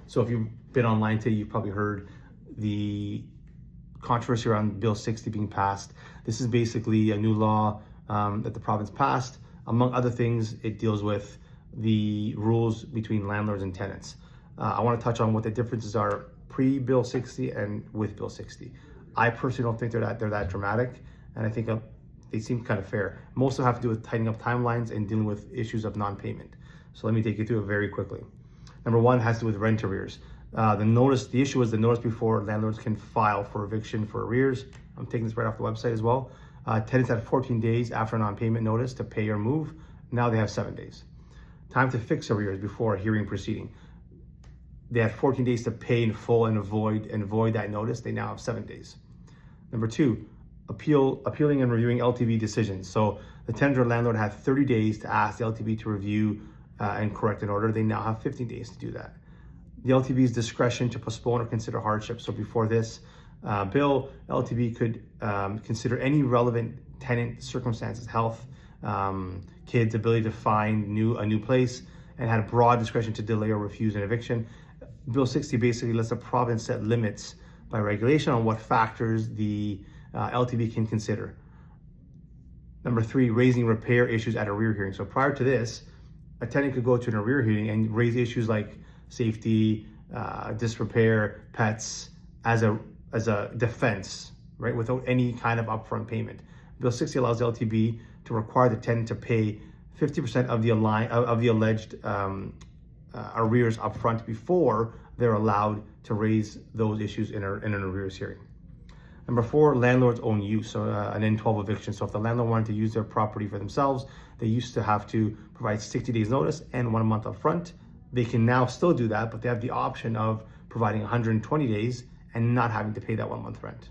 So if you've been online today, you've probably heard the controversy around Bill 60 being passed. This is basically a new law that the province passed. Among other things, it deals with the rules between landlords and tenants. I want to touch on what the differences are pre-Bill 60 and with Bill 60. I personally don't think they're that dramatic, and I think they seem kind of fair. Most of them have to do with tightening up timelines and dealing with issues of non-payment. So let me take you through it very quickly. Number one has to do with rent arrears. The issue was the notice before landlords can file for eviction for arrears. I'm taking this right off the website as well. Tenants had 14 days after a non-payment notice to pay or move. Now they have 7 days. Time to fix arrears before a hearing proceeding. They had 14 days to pay in full and void that notice. They now have 7 days. Number two, appealing and reviewing LTV decisions. So the tenant or landlord had 30 days to ask the LTV to review and correct an order. They now have 15 days to do that. The LTV's discretion to postpone or consider hardship. So before this bill, LTV could consider any relevant tenant circumstances, health, kids' ability to find a new place, and had a broad discretion to delay or refuse an eviction. Bill 60 basically lets the province set limits by regulation on what factors the LTV can consider. Number three, raising repair issues at a rear hearing. So prior to this, a tenant could go to an arrear hearing and raise issues like safety, disrepair, pets as a defense, right, without any kind of upfront payment. Bill 60 allows the LTB to require the tenant to pay 50% of the alleged arrears upfront before they're allowed to raise those issues in an arrears hearing. Number four, landlord's own use, so an N12 eviction. So if the landlord wanted to use their property for themselves, they used to have to provide 60 days notice and 1 month upfront. They can now still do that, but they have the option of providing 120 days and not having to pay that 1 month rent.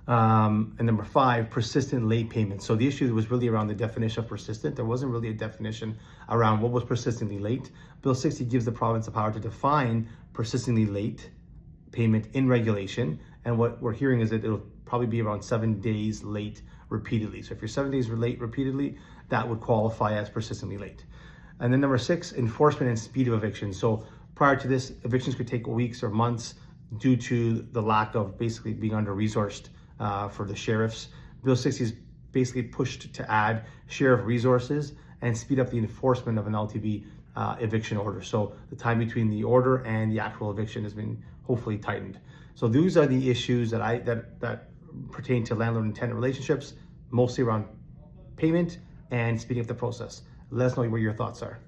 And number five, persistent late payments. So the issue was really around the definition of persistent. There wasn't really a definition around what was persistently late. Bill 60 gives the province the power to define persistently late payment in regulation. And what we're hearing is that it'll probably be around 7 days late repeatedly. So if you're 7 days late repeatedly, that would qualify as persistently late. And then number six, enforcement and speed of evictions. So prior to this, evictions could take weeks or months due to the lack of basically being under-resourced for the sheriffs. Bill 60 is basically pushed to add sheriff resources and speed up the enforcement of an LTB eviction order. So the time between the order and the actual eviction has been hopefully tightened. So these are the issues that pertain to landlord and tenant relationships, mostly around payment and speeding up the process. Let us know what your thoughts are.